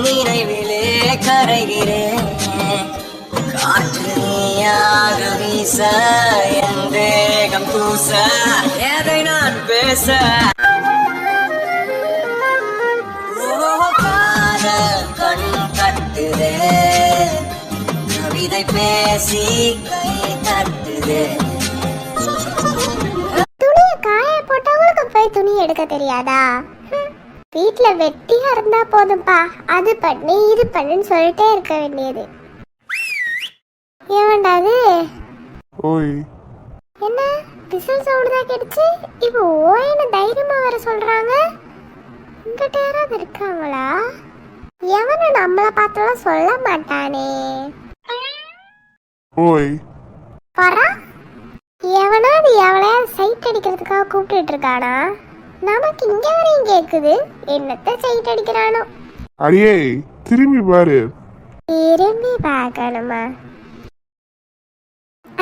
நினைவிலே கரைகிறேன். காற்று நீயாக வீச என் தேகம் பூச எதை நான் பேச காதல் கண் கட்டுதே கவிதை பேசி கை தட்டுதே. துணியை காய போட்டவங்களுக்கு போய் துணி எடுக்க தெரியாதா? வீட்டுல வெட்டியா இருந்தா போதும்பா, அது பண்ணு இது பண்ணுன்னு சொல்லிட்டே இருக்க வேண்டியது. ஏவண்டாது ஓய் என்ன விசில் சவுண்ட் தான் கேட்டுச்சு. இப்போ ஓய்னு தைரியமா வர சொல்றாங்க. இங்கிட்ட யாராவது இருக்காங்களா? எவனும் நம்மள பார்த்தெல்லாம் சொல்ல மாட்டானே. ஓய் பரா எவனாவது எவளையாவது சைட் அடிக்கிறதுக்காக கூப்பிட்டு இருக்கானா? நமக்கு இங்க வரையும் கேக்குது, என்னத்த சைட் அடிக்கிறானோ. அடியே திரும்பி பாரு. திரும்பி பார்க்கணுமா?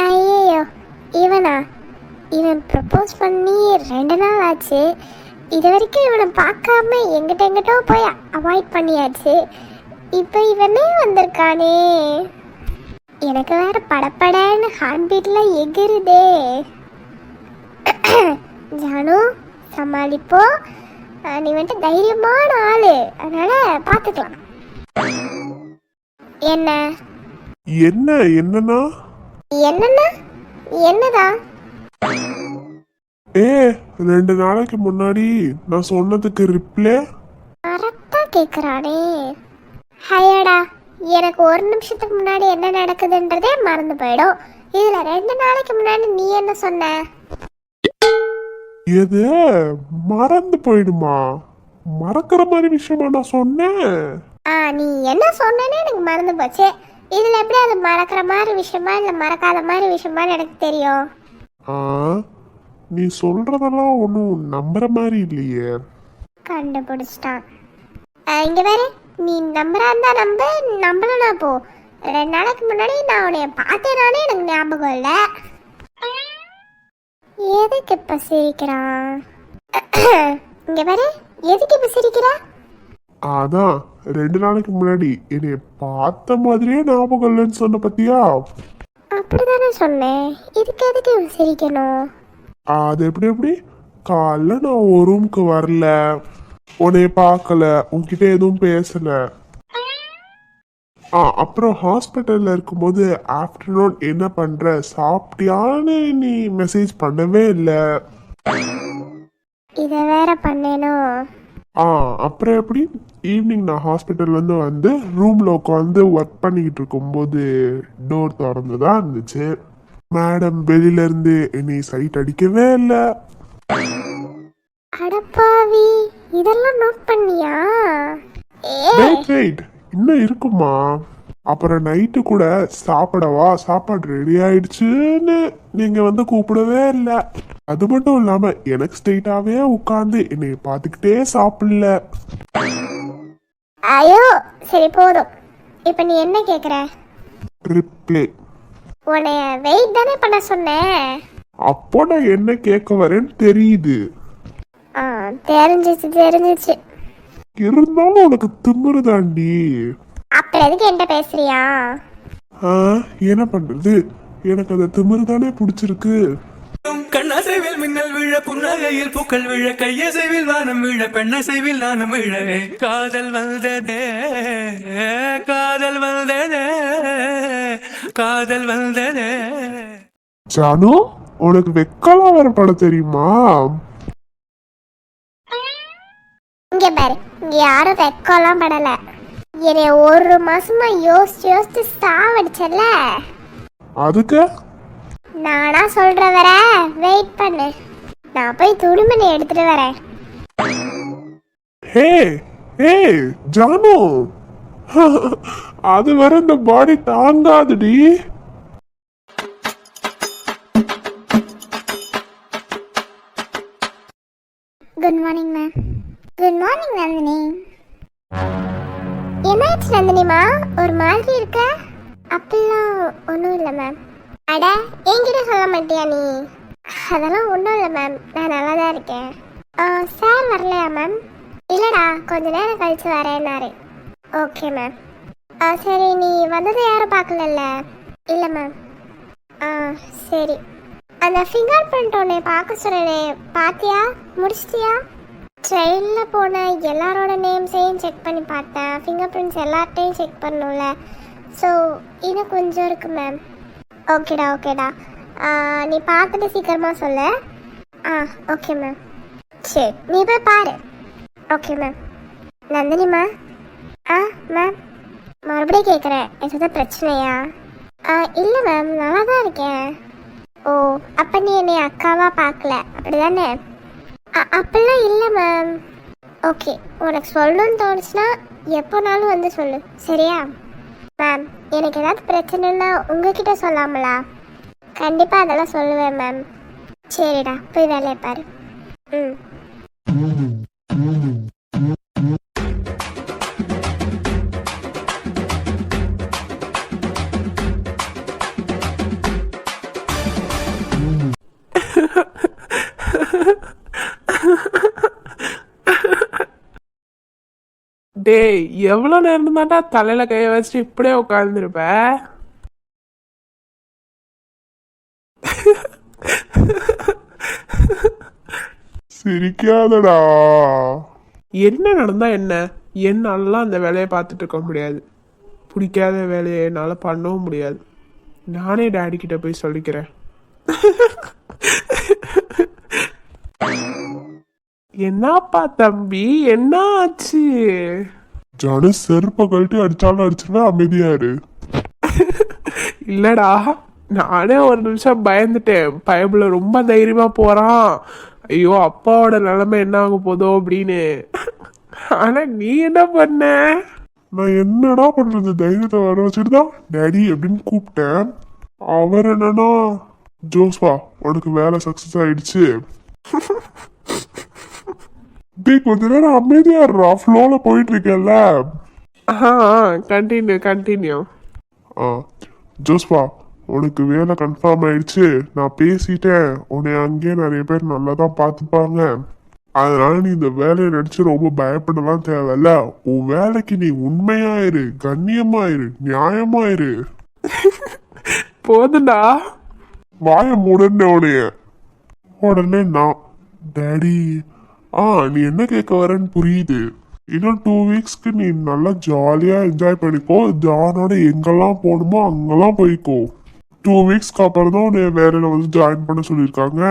ஐயோ இவனா? இவன் ப்ரப்போஸ் பண்ணி 2 நாள் ஆச்சு. இது வரைக்கும் இவனை பார்க்காம எங்கிட்டோ போய் அவாய்ட் பண்ணியாச்சு. இப்போ இவனே வந்திருக்கானே. எனக்கு வேற படப்படன்னு ஹார்ட் பீட்ல எகிருதே. ஜானு சமாளிப்போ, நீ வந்துட்டு தைரியமான ஆளு, அதனால பார்த்துக்கலாம். என்ன என்ன என்னன்னா என்னன்னா என்னதா? 2 நாளைக்கு முன்னாடி நான் சொன்னதுக்கு ரிப்ளே கரெக்டா கேக்குறானே. ஹையடா, எனக்கு 1 நிமிஷத்துக்கு முன்னாடி என்ன நடக்குதுன்றதே மறந்து போயிடும். இதுல 2 நாளைக்கு முன்னாடி நீ என்ன சொன்ன? எது மறந்து போயிடுமா? மறக்கிற மாதிரி விஷயமா நான் சொன்னேன்? நீ என்ன சொன்னேன்னு எனக்கு மறந்து போச்சு. இதுல எப்படி அது மறக்கிற மாதிரி விஷயமா இல்ல மறக்காத மாதிரி விஷயமா எனக்கு தெரியும். நீ சொல்றதெல்லாம் ஒன்றும் நம்புற மாதிரி இல்லையே. கண்டுபிடிச்சிட்டான். இங்க வேற நீ நம்புறா இருந்தா நம்பலனா போ. 2 நாளைக்கு முன்னாடி நான் உன்னைய பார்த்தேனானே எனக்கு ஞாபகம் இல்ல. எதுக்கு இப்ப சிரிக்கிறான்? இங்க வேற எதுக்கு இப்ப சிரிக்கிறா? அதான் 2 நாளைக்கு முன்னாடி என்னைய பார்த்த மாதிரியே ஞாபகம் இல்லைன்னு சொன்ன பத்தியா? அப்படிதானே சொன்னேன். இதுக்கு எதுக்கு சிரிக்கணும்? அது எப்படி காலைல நான் ஒரு ரூமுக்கு வரல, உன்னைய பார்க்கல, உன்கிட்ட எதுவும் பேசல. அப்புறம் ஹாஸ்பிட்டல்ல இருக்கும்போது ஆஃப்டர்நூன் என்ன பண்ற சாப்பிட்டியான்னு நீ மெசேஜ் பண்ணவே இல்லை. இத வேற பண்ணேனோ? அப்புறம் எப்படி ஈவினிங் நான் ஹாஸ்பிட்டல்லேருந்து வந்து ரூமில் உட்காந்து ஒர்க் பண்ணிக்கிட்டு இருக்கும்போது டோர் திறந்துதான் இருந்துச்சு. மேடம் வெளியிலேருந்து என்னை சைட் அடிக்கவே இல்லை. அடப்பாவி, இதெல்லாம் நோட் பண்ணியா? வெயிட் இன்னும் இருக்குமா? அப்புறம் நைட்டு கூட சாப்பிடவா, சாப்பாடு ரெடி ஆயிடுச்சுன்னு நீங்க வந்து கூப்பிடவே இல்லை. அது மட்டும் இல்லாம எனக்கு ஸ்ட்ரெயிட்டாவே உட்காந்து என்னை பார்த்துக்கிட்டே சாப்பிடல. ஐயோ சரி போதும். இப்ப நீ என்ன கேக்குற? ரிப்ளே. உன்னைய வெயிட் தானே பண்ண சொன்னேன். அப்போ நான் என்ன கேட்க வரேன்னு தெரியுது. தெரிஞ்சிச்சு. இருந்தாலும் உனக்கு திமிருதாண்டி. அப்புறம் எதுக்கு என்கிட்ட பேசுறியா? என்ன பண்றது, எனக்கு அந்த திமிரு தானே பிடிச்சிருக்கு. கண்ணசைவில் மின்னல் விழ, புன்னகையில் பூக்கள் விழ, கையசைவில் வானம் விழ, பெண்ணசைவில் நானும் விழவே காதல் வந்ததே, காதல் வந்ததே, காதல் வந்ததே. ஜானு, உனக்கு வெக்கலாம் வர படம் தெரியுமா? இங்க பாரு, இங்க யாரும் வெக்கலாம் படல. என்னை 1 மாசமா யோசிச்சு சாவடிச்சல. அதுக்கு நானா சொல்ற வர வெயிட் பண்ணு. நான் போய் துணிமணி எடுத்துட்டு வரேன். ஹே ஜானு, அது வர இந்த பாடி தாங்காதுடி. Good morning ma'am. Good morning Nandini. என்னாச்சு நந்தினிமா, ஒரு மாதிரி இருக்க? அப்படிலாம் ஒன்றும் இல்லை மேம். அட என்கிட்ட சொல்ல மாட்டியா நீ? அதெல்லாம் ஒன்றும் இல்லை மேம், நான் நல்லா தான் இருக்கேன். சார் வரலையா மேம்? இல்லைடா, கொஞ்ச நேரம் கழிச்சு வரேன்னாரு. Okay ma'am. சரி, நீ வந்ததை யாரும் பார்க்கலல்ல? இல்லை மேம். ஆ சரி. அந்த ஃபிங்கர் பிரிண்ட் ஒன்று பார்க்க சொன்னேனே, பார்த்தியா? முடிச்சிட்டியா? ட்ரெயினில் போன எல்லாரோட நேம்ஸையும் செக் பண்ணி பார்த்தேன். ஃபிங்கர் பிரிண்ட்ஸ் எல்லார்ட்டையும் செக் பண்ணணும்ல. ஸோ இன்னும் கொஞ்சம் இருக்குது மேம். ஓகேடா ஓகேடா. நீ பார்த்துட்டு சீக்கிரமாக சொல்லு. Okay ma'am. சரி, நீ போய் பாரு. Okay ma'am. நந்தினிமா? மேம், மறுபடியும் கேட்குறேன், எதாவது பிரச்சனையா? இல்லை மேம், நல்லா தான் இருக்கேன். ஓ, அப்போ நீ என்னை அக்காவாக பார்க்கல அப்படி தானே? அப்படிலாம் இல்லை மேம். ஓகே, உனக்கு சொல்லணும்னு தோணுச்சுன்னா எப்போனாலும் வந்து சொல்லு, சரியா? மேம், எனக்கு ஏதாவது பிரச்சனைன்னா உங்ககிட்ட சொல்லாமலா? கண்டிப்பாக அதெல்லாம் சொல்லுவேன் மேம். சரிடா, போய் வேலையை பாரு. டேய், எவ்வளோ நேரம் தான்டா தலையில கைய வச்சுட்டு இப்படியே உட்காந்துருப்ப? சிரிக்காதடா. என்ன நடந்தா என்ன? என்னாலலாம் அந்த வேலையை பார்த்துட்டு இருக்க முடியாது. பிடிக்காத வேலையை என்னால் பண்ணவும் முடியாது. நானே டேடி கிட்ட போய் சொல்லிக்கிறேன். என்னப்பா தம்பி, என்ன ஆச்சு? ஜானு, செருப்பை கழட்டி அடிச்சாலும் அடிச்சிருவேன், அமைதியாரு. இல்லடா, நானே ஒரு நிமிஷம் பயந்துட்டேன். பயபுல ரொம்ப தைரியமா போறான், ஐயோ அப்பாவோட நிலைமை என்ன ஆக போதோ அப்படின்னு. ஆனா நீ என்ன பண்ண? நான் என்னடா பண்றது, தைரியத்தை வர வச்சுட்டு தான் டேடி அப்படின்னு கூப்பிட்டேன். அவர் என்னன்னா, ஜோஸ்வா உனக்கு வேலை சக்சஸ் ஆயிடுச்சு. டேய், கொஞ்ச நேரம் அமைதியாடுறா, ஃப்ளோல போயிட்டு இருக்கேன்ல. கண்டினியூ. ஜோஸ்வா உனக்கு வேலை கன்ஃபார்ம் ஆயிடுச்சு. நான் பேசிட்டேன், உன்னை அங்கேயே நிறைய பேர் நல்லா தான் பார்த்துப்பாங்க. அதனால நீ இந்த வேலையை நினைச்சு ரொம்ப பயப்படலாம் தேவையில்ல. உன் வேலைக்கு நீ உண்மையாயிரு, கண்ணியமாயிரு, நியாயமாயிரு. போதுடா. வாய மூடன்னு உடனே நான், டேடி நீ என்ன கேட்க வரேன்னு புரியுது. இன்னும் 2 வீக்ஸ்க்கு நீ நல்லா ஜாலியா என்ஜாய் பண்ணிக்கோ. ஜானோட எங்கெல்லாம் போகணுமோ அங்கெல்லாம் போய்க்கோ. 2 வீக்ஸ்க்கு அப்புறம் தான் உன்னை வேலையில வந்து ஜாயின் பண்ண சொல்லியிருக்காங்க.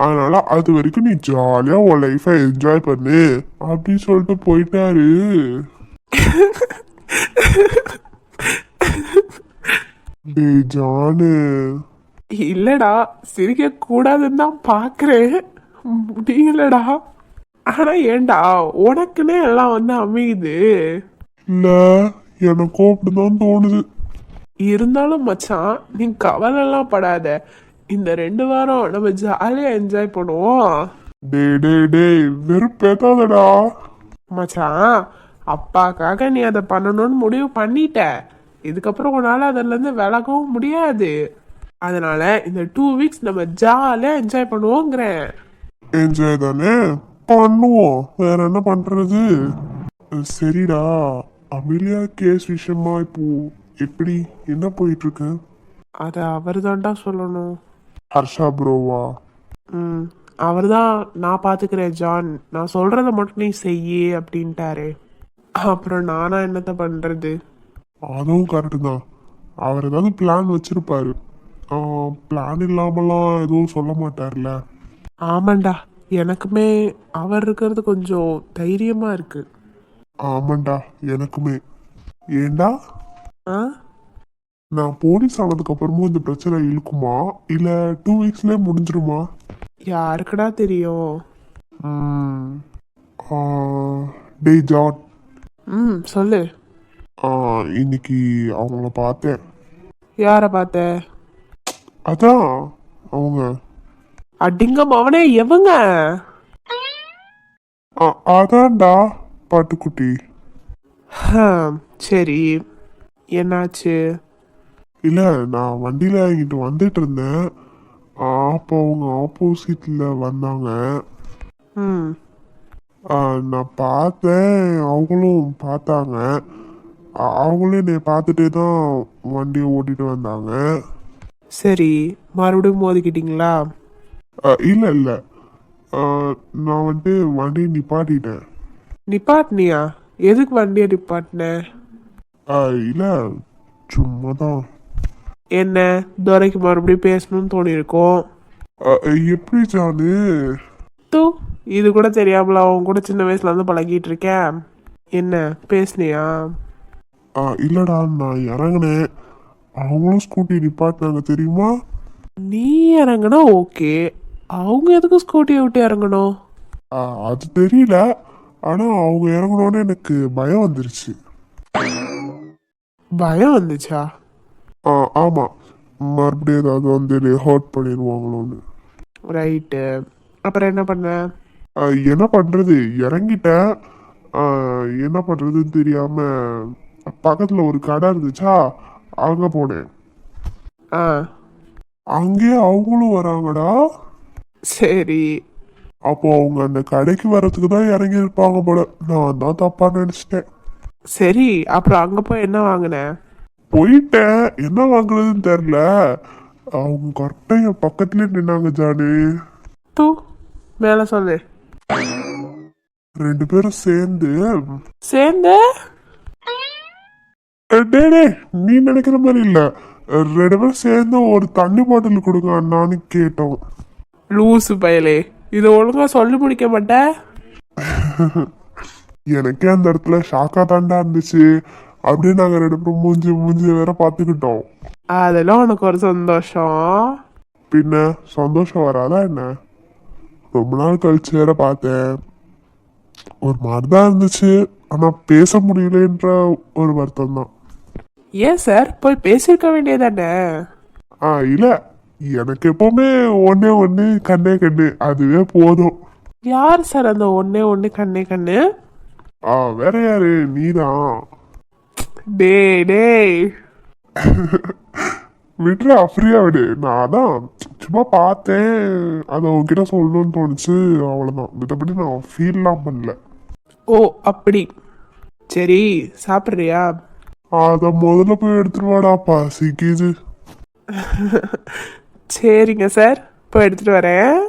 அதனால அது வரைக்கும் நீ ஜாலியா உன் லைஃபை என்ஜாய் பண்ணு அப்படின்னு சொல்லிட்டு போயிட்டாரு. டேய் ஜானு. இல்லடா, சிரிக்க கூடாதுன்னு தான் பாக்குறேன், முடியலடா. ஆனா ஏண்டா உனக்குன்னே எல்லாம் வந்து அமையுது? இல்ல, எனக்கும் அப்படிதான் தோணுது. இருந்தாலும் மச்சான், நீ கவலை எல்லாம் படாத. இந்த 2 வாரம் நம்ம ஜாலியா என்ஜாய் பண்ணுவோம். டேய் டேய் டேய், வெறுப்பேத்தாதடா. மச்சான், அப்பாக்காக நீ அதை பண்ணணும்னு முடிவு பண்ணிட்ட. இதுக்கப்புறம் உன்னால அதுல இருந்து விலகவும் முடியாது. அதனால இந்த 2 வீக்ஸ் நம்ம ஜாலியா என்ஜாய் பண்ணுவோங்கிறேன். என்ஜாய் தானே பண்ணுவோம், வேற என்ன பண்றது. சரிடா, அமிலியா கேஸ் விஷயமா இப்போ எப்படி என்ன போயிட்டு இருக்கு? அதை அவர் தான்டா சொல்லணும். ஹர்ஷா ப்ரோவா? அவர் தான், நான் பாத்துக்கிறேன் ஜான், நான் சொல்றத மட்டும் நீ செய்யி அப்படின்ட்டாரு. அப்புறம் நானா என்னத்த பண்றது? அதுவும் கரெக்டு தான். அவர் ஏதாவது பிளான் வச்சிருப்பாரு. பிளான் இல்லாமலாம் எதுவும் சொல்ல மாட்டார்ல. ஆமாண்டா, எனக்குமே அவர் இருக்கிறது கொஞ்சம் தைரியமா இருக்கு. ஆமாண்டா, எனக்குமே. ஏண்டா, ஆ நான் போலீஸ் ஆனதுக்கு அப்புறமும் இந்த பிரச்சனை இழுக்குமா இல்ல 2 வீக்ஸ்லயே முடிஞ்சிருமா? யாருக்குடா தெரியும். டேய் ஜான். சொல்லு. இன்னைக்கு அவங்கள பார்த்தேன். யார பார்த்த? அதான் அவங்க. அடிங்கம் அவனே, எவங்க? அதான்டா பாட்டுக்குட்டி. சரி, என்னாச்சு? இல்ல, நான் வண்டியில இங்கிட்டு வந்துட்டு இருந்தேன். அப்போ அவங்க ஆப்போசிட்ல வந்தாங்க. நான் பார்த்தேன், அவங்களும் பார்த்தாங்க. அவங்களும் என்னை பார்த்துட்டே தான் வண்டியை ஓட்டிட்டு வந்தாங்க. சரி, மறுபடியும் மோதிக்கிட்டீங்களா? இல்லை இல்லை, நான் வந்துட்டு வண்டியை நிப்பாட்டிட்டேன். நிப்பாட்டினியா? எதுக்கு வண்டியை நிப்பாட்டின? இல்லை, சும்மா தான். என்ன, துரைக்கு மறுபடியும் பேசணும்னு தோணியிருக்கோம். எப்படி ஜானு? தூ, இது கூட தெரியாமல அவன் கூட சின்ன வயசுல இருந்து பழகிட்டு இருக்கேன். என்ன பேசுனியா? இல்லைடா, நான் இறங்கினேன், அவங்களும் ஸ்கூட்டி நிப்பாட்டினாங்க தெரியுமா? நீ இறங்குனா ஓகே, அவங்க எதுக்கு ஸ்கூட்டியை விட்டு இறங்கணும்? அது தெரியல, ஆனால் அவங்க இறங்கணுன்னு எனக்கு பயம் வந்துருச்சு. பயம் வந்துச்சா? ஆமாம், மறுபடியும் ஏதாவது வந்து ஹர்ட் பண்ணிடுவாங்களோன்னு. ரைட்டு, அப்புறம் என்ன பண்ண? என்ன பண்ணுறது, இறங்கிட்டேன். என்ன பண்ணுறதுன்னு தெரியாமல் பக்கத்தில் ஒரு கடை இருந்துச்சா, அங்கே போனேன். ஆ அங்கேயே அவங்களும் வராங்கடா. சரி. அப்போ அவங்க அந்த கடைக்கு வர்றதுக்கு தான் இறங்கியிருப்பாங்க போல, நான் தான் தப்பாக நினச்சிட்டேன். சரி, அப்புறம் அங்கே போய் என்ன வாங்கின? போயிட்டேன், என்ன வாங்குறதுன்னு தெரில. அவங்க கரெக்டாக என் பக்கத்துலேயே நின்னாங்க ஜானு. தூ, மேலே சொல்லு. 2 பேரும் சேர்ந்து சேர்ந்து? டே, நீ நினைக்கிற மாதிரி இல்லை. 2 பேரும் சேர்ந்து ஒரு தண்ணி பாட்டில் கொடுங்க அண்ணான்னு கேட்டோம். லூசு பயலே, இதை ஒழுங்கா சொல்லி முடிக்க மாட்டேன். எனக்கே அந்த இடத்துல ஷாக்கா தாண்டா இருந்துச்சு. அப்படியே நாங்கள் 2 பேரும் மூஞ்சி வேற பார்த்துக்கிட்டோம். அதெல்லாம் உனக்கு ஒரு சந்தோஷம். பின்ன சந்தோஷம் வராதா என்ன? ரொம்ப நாள் கழிச்சு வேற பார்த்தேன். ஒரு மாதிரி தான் இருந்துச்சு, ஆனால் பேச முடியலன்ற ஒரு வருத்தம் தான். ஏன் சார், போய் பேசியிருக்க வேண்டியதானே? இல்லை, எனக்கு எப்பவுமே ஒன்னே ஒன்று கண்ணே கண்ணு, அதுவே போதும். யார் சார் அந்த ஒன்னே ஒன்று கண்ணே கண்ணு? வேற யாரு, நீதான். டேய் விட்றா, ஃப்ரீயா விடு. நான் தான் சும்மா பார்த்தேன், அதை உங்ககிட்ட சொல்லணும்னு தோணுச்சு, அவ்வளோதான். மற்றபடி நான் ஃபீல்லாம் பண்ணல. ஓ அப்படி. சரி, சாப்பிட்றியா? அதை முதல்ல போய் எடுத்துட்டு வாடாப்பா, சிக்கிது. சரிங்க சார், போய் எடுத்துட்டு வரேன்.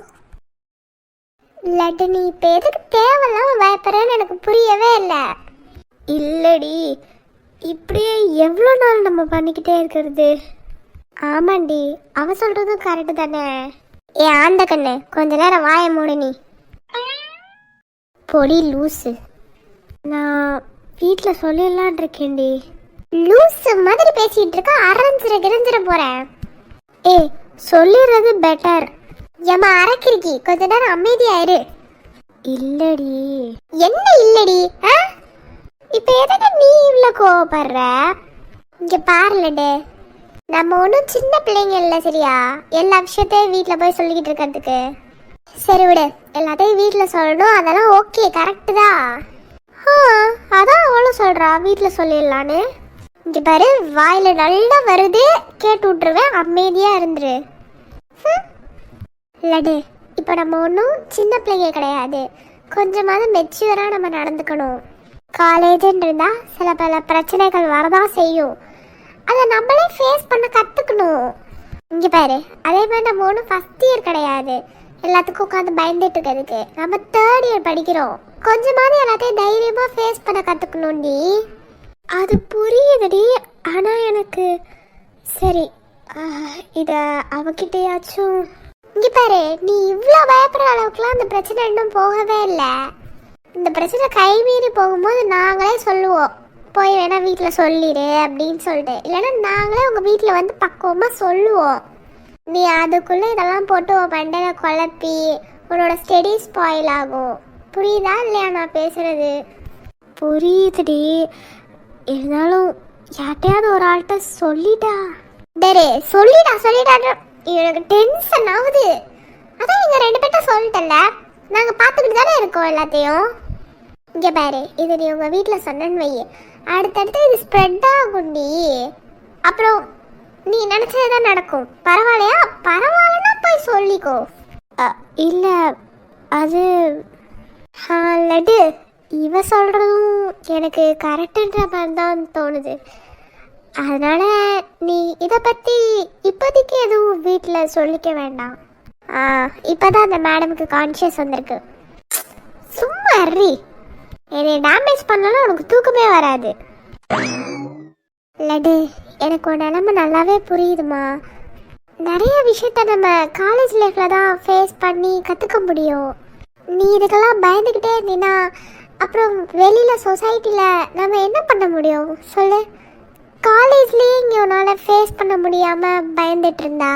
இல்லாட்டி நீ இப்போ எதுக்கு தேவையில்லாம பயப்படுறேன்னு எனக்கு புரியவே இல்லை. இல்லடி, இப்படியே எவ்வளோ நாள் நம்ம பண்ணிக்கிட்டே இருக்கிறது? ஆமாண்டி, அவ சொல்றதும் கரெக்டு தானே. ஏ ஆந்த கண்ணு, கொஞ்ச நேரம் வாய மூடு நீ. பொடி லூசு. நான் வீட்டில் சொல்லிடலான் இருக்கேன்டி. லூசு மாதிரி பேசிட்டு இருக்க, கிடஞ்சிட போறேன். ஏ, சொல்லிடுறது பெட்டர். ஏமா அரைக்கிருக்கி, கொஞ்ச நேரம் அமைதியாயிரு. இல்லடி. என்ன இல்லடி? இப்ப எதுக்கு நீ இவ்வளோ கோவப்படுற? இங்க பாருலடே, நம்ம ஒன்றும் சின்ன பிள்ளைங்க இல்லை சரியா, எல்லா விஷயத்தையும் வீட்டில் போய் சொல்லிக்கிட்டு இருக்கிறதுக்கு. சரி விடு, எல்லாத்தையும் வீட்டில் சொல்லணும், அதெல்லாம் ஓகே, கரெக்டு தான். அதான் அவளும் சொல்கிறா வீட்டில் சொல்லிடலான்னு. இங்கே பாரு, வாயில் நல்லா வருது, கேட்டு விட்டுருவேன், அமைதியாக இருந்துரு. இல்லடே, இப்போ நம்ம ஒன்றும் சின்ன பிள்ளைங்க கிடையாது, கொஞ்சமாவது மெச்சூராக நம்ம நடந்துக்கணும். காலேஜுன்னு இருந்தால் சில பல பிரச்சனைகள் வரதான் செய்யும், அதை நம்மளே ஃபேஸ் பண்ண கற்றுக்கணும். இங்கே பாரு, அதே மாதிரி நம்ம ஒன்றும் ஃபஸ்ட் இயர் கிடையாது எல்லாத்துக்கும் உட்காந்து பயந்துட்டு இருக்கிறதுக்கு. நம்ம 3rd இயர் படிக்கிறோம், கொஞ்சமாவது எல்லாத்தையும் தைரியமாக ஃபேஸ் பண்ண கற்றுக்கணும்டி. அது புரியுதுடி, ஆனால் எனக்கு சரி, இதை அவகிட்டையாச்சும். இங்கே பாரு, நீ இவ்வளோ பயப்படுற அளவுக்குலாம் அந்த பிரச்சனை இன்னும் போகவே இல்லை. இந்த பிரச்சனை கைமீறி போகும்போது நாங்களே சொல்லுவோம், போய் வேணா வீட்டில் சொல்லிடு அப்படின்னு சொல்லிட்டு. இல்லைன்னா நாங்களே உங்கள் வீட்டில் வந்து பக்குவமாக சொல்லுவோம். நீ அதுக்குள்ளே இதெல்லாம் போட்டு உன் பண்டையை குழப்பி உன்னோட ஸ்டடி ஸ்பாயில் ஆகும். புரியுதா இல்லையா நான் பேசுறது? புரியுதுடி, இருந்தாலும் யார்ட்டையாவது ஒரு ஆள்கிட்ட சொல்லிட்டா. டேரே, சொல்லிட்டா எனக்கு டென்ஷன் ஆகுது. அதான் நீங்கள் 2 பேர்ட்ட சொல்லிட்டல, நாங்கள் பார்த்துக்கிட்டு தானே இருக்கோம் எல்லாத்தையும். இங்கே பாரு, இது நீ உங்கள் வீட்டில் சொன்னேன்னு வை, அடுத்தடுத்து இது ஸ்ப்ரெட் ஆகும்டி. அப்புறம் நீ நினச்சது தான் நடக்கும். பரவாயில்லையா? பரவாயில்லன்னா போய் சொல்லிக்கோ. இல்லை அது லட்டு, இவ சொல்கிறதும் எனக்கு கரெக்டுன்ற மாதிரி தான் தோணுது. அதனால் நீ இதை பற்றி இப்போதைக்கு எதுவும் வீட்டில் சொல்லிக்க வேண்டாம். இப்போ தான் அந்த மேடமுக்கு கான்ஷியஸ் வந்திருக்கு. சும்மா அறி, என்னை டேமேஜ் பண்ணாலும் உனக்கு தூக்கமே வராது. லட்டு, எனக்கு ஒரு நிலைமை நல்லாவே புரியுதுமா. நிறைய விஷயத்த நம்ம காலேஜ் லைஃப்பில் தான் ஃபேஸ் பண்ணி கற்றுக்க முடியும். நீ இதுக்கெல்லாம் பயந்துக்கிட்டே இருந்தீன்னா அப்புறம் வெளியில் சொசைட்டியில் நம்ம என்ன பண்ண முடியும் சொல்லு? காலேஜ்லேயே இங்கே உன்னால் ஃபேஸ் பண்ண முடியாமல் பயந்துட்டு இருந்தா.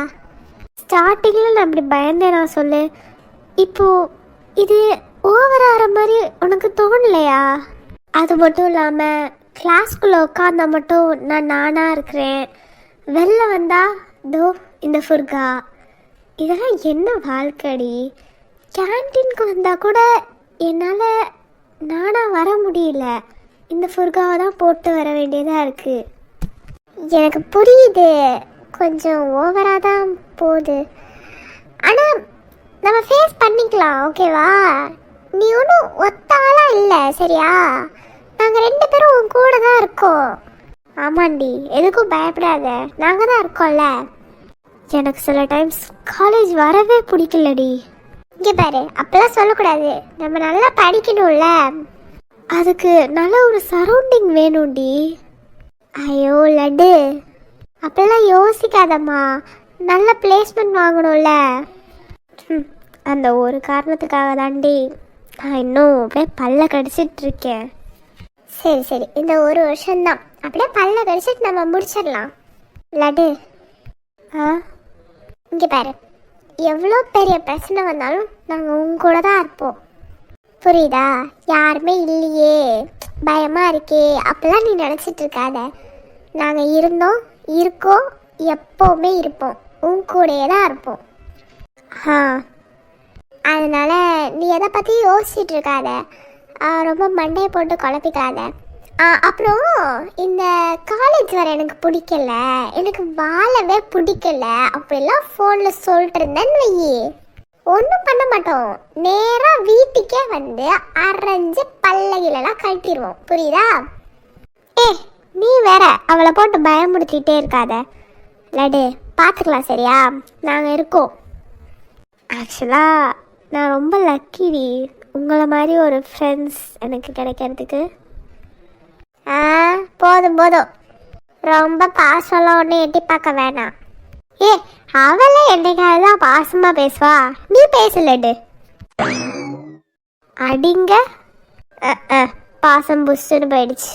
ஸ்டார்டிங்கில் நான் அப்படி பயந்தேனா சொல்லு? இப்போது இது ஓவர் ஆகிற மாதிரி உனக்கு தோணலையா? அது மட்டும் இல்லாமல் கிளாஸ்குள்ளே உட்காந்தா மட்டும் நான் நானாக இருக்கிறேன், வெளில வந்தா தோ இந்த ஃபுர்கா. இதெல்லாம் என்ன வாழ்க்கடி? கேன்டீனுக்கு வந்தால் கூட என்னால் நானாக வர முடியல, இந்த ஃபுர்காவை தான் போட்டு வர வேண்டியதாக இருக்குது. எனக்கு புரியுது, கொஞ்சம் ஓவராக தான் போகுது. ஆனால் நம்ம ஃபேஸ் பண்ணிக்கலாம், ஓகேவா? நீ ஒன்றும் ஒத்தாலாம் இல்லை, சரியா? நாங்கள் 2 பேரும் உன் கூட தான் இருக்கோம். ஆமாண்டி, எதுக்கும் பயப்படாத, நாங்கள் தான் இருக்கோம்ல. எனக்கு சில டைம்ஸ் காலேஜ் வரவே பிடிக்கலடி. இங்கே பாரு, அப்பெல்லாம் சொல்லக்கூடாது. நம்ம நல்லா படிக்கணும்ல, அதுக்கு நல்ல ஒரு சரௌண்டிங் வேணும்டி. ஐயோ லட்டு, அப்பெல்லாம் யோசிக்காதம்மா. நல்ல பிளேஸ்மெண்ட் வாங்கணும்ல. அந்த ஒரு காரணத்துக்காக தாண்டி நான் இன்னும் அப்படியே பல்ல கடிச்சிட்டு இருக்கேன். சரி சரி, இந்த ஒரு வருஷம்தான், அப்படியே பல்ல கடிச்சிட்டு நம்ம முடிச்சிடலாம். லட்டு, இங்கே பாரு, எவ்வளோ பெரிய பிரச்சனை வந்தாலும் நாங்கள் உங்க கூட தான் இருப்போம், புரியுதா? யாருமே இல்லையே, பயமாக இருக்கே அப்பெல்லாம் நீ நினச்சிட்டு இருக்காத. நாங்கள் இருந்தோம், இருக்கோம், எப்போவுமே இருப்போம், உன் கூடயே தான் இருப்போம். அதனால் நீ எதை பற்றி யோசிச்சுட்டு இருக்காத, ரொம்ப மண்டையை போட்டு குழப்பிக்காத. அப்புறம் இந்த காலேஜ் வர எனக்கு பிடிக்கல, எனக்கு வாழவே பிடிக்கல அப்படிலாம் ஃபோனில் சொல்லிட்டு இருந்தேன்னு வையி, ஒன்றும் பண்ண மாட்டோம். நேராக வீட்டுக்கே வந்து அரைஞ்சு பல்லகிலெல்லாம் கட்டிடுவோம், புரியுதா? நீ வேற அவளை போட்டு பயமுடுத்திட்டே இருக்காத லடு, பார்த்துக்கலாம் சரியா? நாங்கள் இருக்கோம். ஆக்சுவலாக நான் ரொம்ப லக்கிடி, உங்களை மாதிரி ஒரு ஃப்ரெண்ட்ஸ் எனக்கு கிடைக்கிறதுக்கு. போதும் போதும், ரொம்ப பாசம்லாம் ஒன்றும் எட்டி பார்க்க வேணாம். அவளே என்னைக்காவது தான் பாசமாக பேசுவா, நீ பேசலடு. அடிங்க, பாசம் புஷ்ஷுன்னு போயிடுச்சு.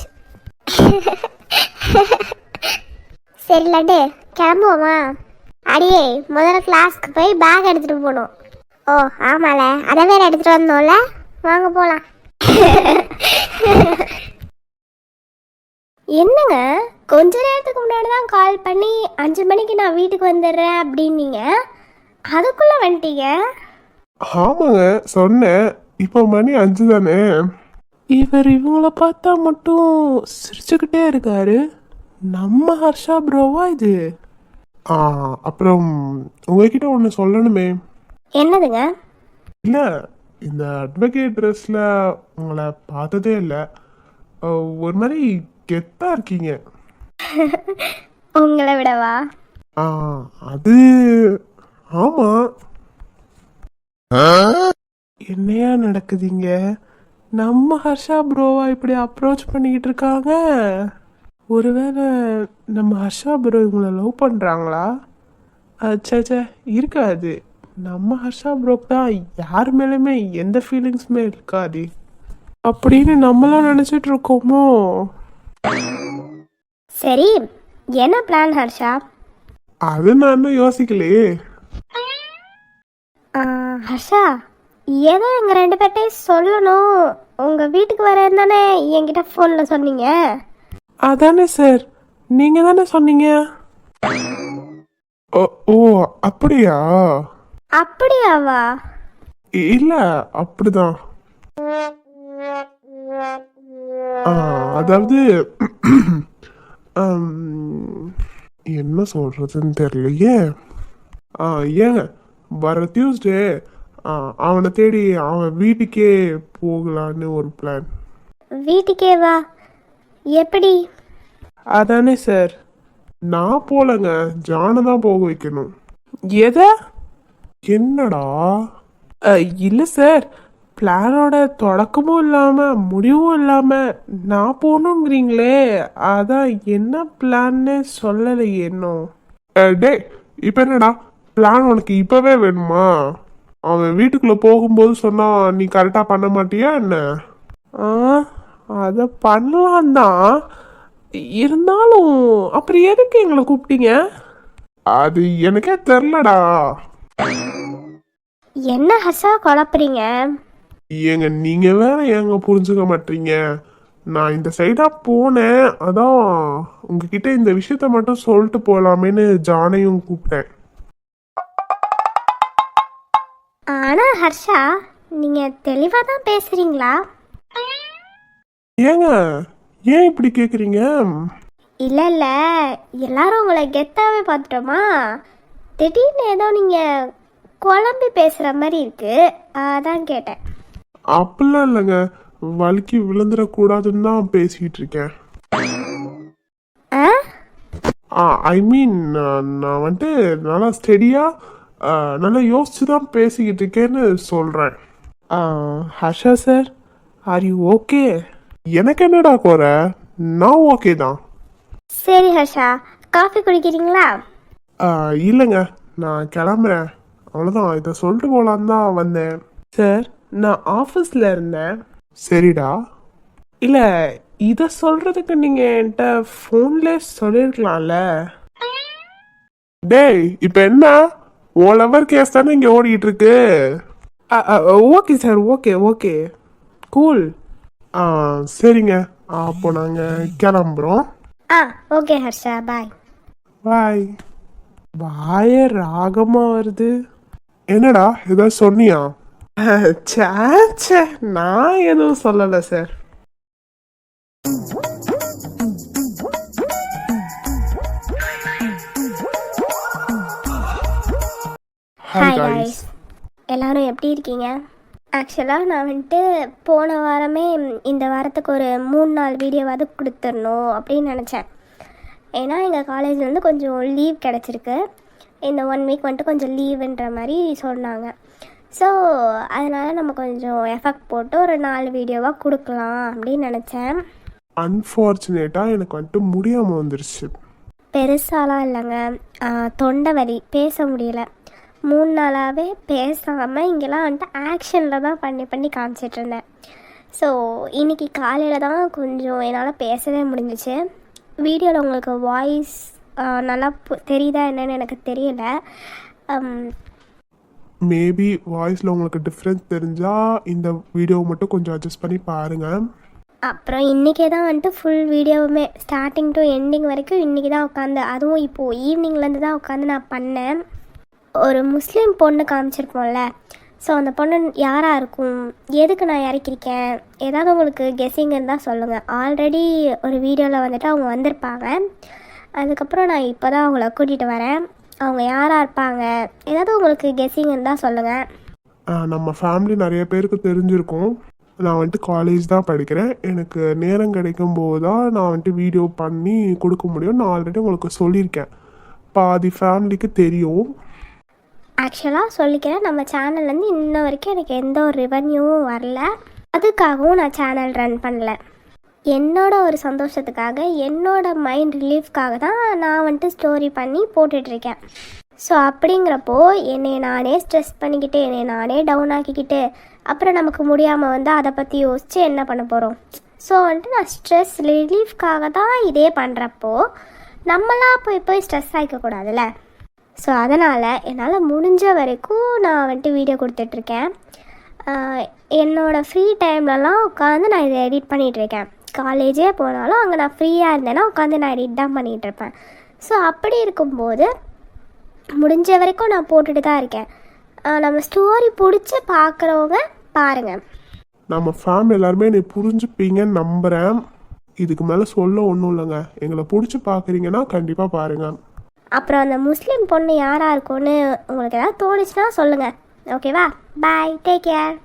சரி லட்டு, கிளம்புவோமா? அடியே, முதல்ல கிளாஸ்க்கு போய் பேக் எடுத்துகிட்டு போகணும். ஓ ஆமால, அதை வேற எடுத்துகிட்டு வந்தோம்ல, வாங்க போகலாம். என்னங்க, கொஞ்ச நேரத்துக்கு முன்னாடி தான் கால் பண்ணி 5 மணிக்கு நான் வீட்டுக்கு வந்துடுறேன் அப்படின்னீங்க, அதுக்குள்ளே வந்துட்டீங்க? ஆமாங்க சொன்னேன், இப்போ மணி 5 தானே. இவர் இவங்கள பார்த்தா மட்டும் சிரிச்சுக்கிட்டே இருக்காரு. நம்ம ஹர்ஷா ப்ரோவா இது? அப்புறம் உங்ககிட்ட ஒன்று சொல்லணுமே. என்னதுங்க? இல்லை, இந்த அட்வொகேட் ட்ரெஸ்ஸில் உங்களை பார்த்ததே இல்லை, ஒரு மாதிரி கெத்தா இருக்கீங்க. உங்களை விடவா? அது ஆமாம். என்னையா நடக்குதுங்க? நம்ம ஹர்ஷா ப்ரோவா இப்படி அப்ரோச் பண்ணிக்கிட்டு இருக்காங்க? ஒருவேளை நம்ம ஹர்ஷா ப்ரோ இவங்கள லவ் பண்ணுறாங்களா? சே இருக்காது. நம்ம ஹர்ஷா ப்ரோக்கு தான் யார் மேலேயுமே எந்த ஃபீலிங்ஸுமே இருக்காது அப்படின்னு நம்மளாம் நினச்சிட்டு இருக்கோமோ? சரி, என்ன பிளான் ஹர்ஷா? அது நான் இன்னும் யோசிக்கலையே. ஹர்ஷா, ஏதோ எங்கள் 2 பேர்ட்டையும் சொல்லணும், உங்கள் வீட்டுக்கு வரேன்னு தானே என்கிட்ட ஃபோனில் சொன்னீங்க. அதானே சார், நீங்கள் தானே சொன்னீங்க. ஓ அப்படியா? அப்படியாவா? இல்லை அப்படிதான். அதாவது என்ன சொல்றதுன்னு தெரியலையே. ஏங்க வர டியூஸ்டே அவனை தேடி அவன் வீட்டுக்கே போகலான்னு ஒரு பிளான். வீட்டுக்கே வா? எப்படி? அதானே சார். நான் போலங்க, ஜானை தான் போக வைக்கணும். எதை? என்னடா? இல்லை சார், பிளானோட தொடக்கமும் இல்லாமல் முடிவும் இல்லாமல் நான் போகணுங்கிறீங்களே, அதான் என்ன பிளான்னு சொல்லலை இன்னும். டேய், இப்போ என்னடா பிளான் உனக்கு இப்பவே வேணுமா? அவன் வீட்டுக்குள்ள போகும்போது சொன்னா நீ கரெக்டா பண்ண மாட்டியா என்ன? ஆ, அதை பண்ணலாம் தான். இருந்தாலும் அப்புறம் எதுக்கு எங்களை கூப்பிட்டீங்க? அது எனக்கே தெரிலடா. என்ன ஹர்ஷா குழப்புறீங்க? ஏங்க நீங்க வேற ஏங்க புரிஞ்சுக்க மாட்டீங்க. நான் இந்த சைடா போனேன், அதான் உங்ககிட்ட இந்த விஷயத்த மட்டும் சொல்லிட்டு போலாமேன்னு ஜானையும் கூப்பிட்டேன். ஆனா ஹர்ஷா, நீங்க தெளிவா தான் பேசுறீங்களா? ஏங்க ஏன் இப்படி கேக்குறீங்க? இல்ல இல்ல, எல்லாரும் உங்களை கெத்தாவே பார்த்துட்டோமா, திடீர்னு ஏதோ நீங்க குழம்பி பேசுற மாதிரி இருக்கு, அதான் கேட்டேன். அப்படிலாம் இல்லைங்க, வலிக்கு விழுந்துடக்கூடாதுன்னு தான் பேசிக்கிட்டு இருக்கேன். ஆ? ஐ மீன் நான் வந்துட்டு நல்லா ஸ்டெடியாக நல்லா யோசிச்சு தான் பேசிக்கிட்டு இருக்கேன்னு சொல்கிறேன். Harsha sir, are you okay? எனக்கு என்னடா குறை, நான் ஓகே தான். சரி ஹர்ஷா, காஃபி குடிக்கிறீங்களா? இல்லைங்க, நான் கிளம்புறேன், அவ்வளோதான். இதை சொல்லிட்டு போகலான்னு தான் வந்தேன். சார், நான் ஆஃபீஸில் இருந்தேன். சரிடா. இல்லை, இதை சொல்கிறதுக்கு நீங்கள் என்கிட்ட ஃபோன்லேயே சொல்லியிருக்கலாம்ல. டேய், இப்போ என்ன உன் லவர் கேஸ் தானே இங்கே ஓடிக்கிட்டு இருக்கு? Okay sir, okay okay, cool. சரிங்க, அப்போ நாங்கள் கிளம்புறோம். ஆ ஓகே ஹர்ஷா, பாய். பாய். வாய ராகமாக வருது. என்னடா ஏதாவது சொன்னியா? சே, நான் எதுவும் சொல்லலை சார். ஹாய் guys, எல்லாரும் எப்படி இருக்கீங்க? ஆக்சுவலாக நான் வந்துட்டு போன வாரமே இந்த வாரத்துக்கு ஒரு 3 நாள் வீடியோவாவது கொடுத்துடணும் அப்படின்னு நினச்சேன். ஏன்னா எங்கள் காலேஜ்லேருந்து கொஞ்சம் லீவ் கிடச்சிருக்கு, இந்த 1 வீக் வந்துட்டு கொஞ்சம் லீவுன்ற மாதிரி சொன்னாங்க. ஸோ அதனால் நம்ம கொஞ்சம் எஃபெக்ட் போட்டு ஒரு 4 வீடியோவாக கொடுக்கலாம் அப்படின்னு நினச்சேன். அன்ஃபார்ச்சுனேட்டாக எனக்கு வந்துட்டு முடியாமல் வந்துருச்சு. பெருசாலாம் இல்லைங்க, தொண்டை வலி, பேச முடியல. 3 நாளாகவே பேசாமல் இங்கெல்லாம் வந்துட்டு ஆக்ஷனில் தான் பண்ணி காமிச்சிட்டு இருந்தேன். ஸோ இன்றைக்கி காலையில் தான் கொஞ்சம் என்னால் பேசவே முடிஞ்சிச்சு. வீடியோவில் உங்களுக்கு வாய்ஸ் நல்லா தெரியுதா என்னன்னு எனக்கு தெரியல. மேபி வாய்ஸில் உங்களுக்கு டிஃப்ரென்ஸ் தெரிஞ்சால் இந்த வீடியோவை மட்டும் கொஞ்சம் அட்ஜஸ்ட் பண்ணி பாருங்கள். அப்புறம் இன்றைக்கே தான் வந்துட்டு ஃபுல் வீடியோவுமே ஸ்டார்டிங் டு எண்டிங் வரைக்கும் இன்றைக்கி தான் உட்காந்து, அதுவும் இப்போது ஈவினிங்லேருந்து தான் உட்காந்து நான் பண்ணேன். ஒரு முஸ்லீம் பொண்ணு காமிச்சிருப்போம்ல, ஸோ அந்த பொண்ணு யாராக இருக்கும், எதுக்கு நான் இறக்கியிருக்கேன், ஏதாவது உங்களுக்கு கெஸ்ஸிங் இருந்தால் சொல்லுங்கள். ஆல்ரெடி ஒரு வீடியோவில் வந்துட்டு அவங்க வந்திருப்பாங்க, அதுக்கப்புறம் நான் இப்போ தான் அவங்கள கூட்டிகிட்டு வரேன். அவங்க யாராக இருப்பாங்க, ஏதாவது உங்களுக்கு கெஸ்ஸிங் இருந்தால் சொல்லுங்கள். நம்ம ஃபேமிலி நிறைய பேருக்கு தெரிஞ்சிருக்கும். நான் வந்துட்டு காலேஜ் தான் படிக்கிறேன், எனக்கு நேரம் கிடைக்கும் போது தான் நான் வந்துட்டு வீடியோ பண்ணி கொடுக்க முடியும். நான் ஆல்ரெடி உங்களுக்கு சொல்லியிருக்கேன், பாதி ஃபேமிலிக்கு தெரியும். ஆக்சுவலாக சொல்லிக்கிறேன், நம்ம சேனல்லேருந்து இன்ன வரைக்கும் எனக்கு எந்த ஒரு ரெவன்யூவும் வரல, அதுக்காகவும் நான் சேனல் ரன் பண்ணல. என்னோட ஒரு சந்தோஷத்துக்காக, என்னோட மைண்ட் ரிலீஃப்காக தான் நான் வந்துட்டு ஸ்டோரி பண்ணி போட்டுட்ருக்கேன். ஸோ அப்படிங்கிறப்போ என்னை நானே ஸ்ட்ரெஸ் பண்ணிக்கிட்டு, என்னை நானே டவுன் ஆக்கிக்கிட்டு, அப்புறம் நமக்கு முடியாமல் வந்து அதை பற்றி யோசித்து என்ன பண்ண போகிறோம். ஸோ வந்துட்டு நான் ஸ்ட்ரெஸ் ரிலீஃப்காக தான் இதே பண்ணுறப்போ நம்மளாம் போய் ஸ்ட்ரெஸ் ஆகிக்கக்கூடாதுல்ல. ஸோ அதனால் என்னால் முடிஞ்ச வரைக்கும் நான் வந்துட்டு வீடியோ கொடுத்துட்ருக்கேன். என்னோடய ஃப்ரீ டைம்லலாம் உட்காந்து நான் இதை எடிட் பண்ணிகிட்ருக்கேன். காலேஜே போனாலும் அங்கே நான் ஃப்ரீயாக இருந்தேன்னா உட்காந்து நான் எடிட் தான் பண்ணிகிட்ருப்பேன். ஸோ அப்படி இருக்கும்போது முடிஞ்ச வரைக்கும் நான் போட்டுட்டு தான் இருக்கேன். நம்ம ஸ்டோரி பிடிச்சி பார்க்குறவங்க பாருங்கள். நம்ம ஃபேமிலி எல்லாருமே என்னை புரிஞ்சுப்பீங்கன்னு நம்புகிறேன். இதுக்கு மேலே சொல்ல ஒன்றும் இல்லைங்க, எங்களை பிடிச்சி பார்க்குறீங்கன்னா கண்டிப்பாக பாருங்கள். அப்புறம் அந்த முஸ்லீம் பொண்ணு யாராக இருக்கும்னு உங்களுக்கு ஏதாவது தோணுச்சுன்னா சொல்லுங்கள். ஓகேவா? பாய், டேக் கேர்.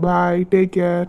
பாய், டேக் கேர்.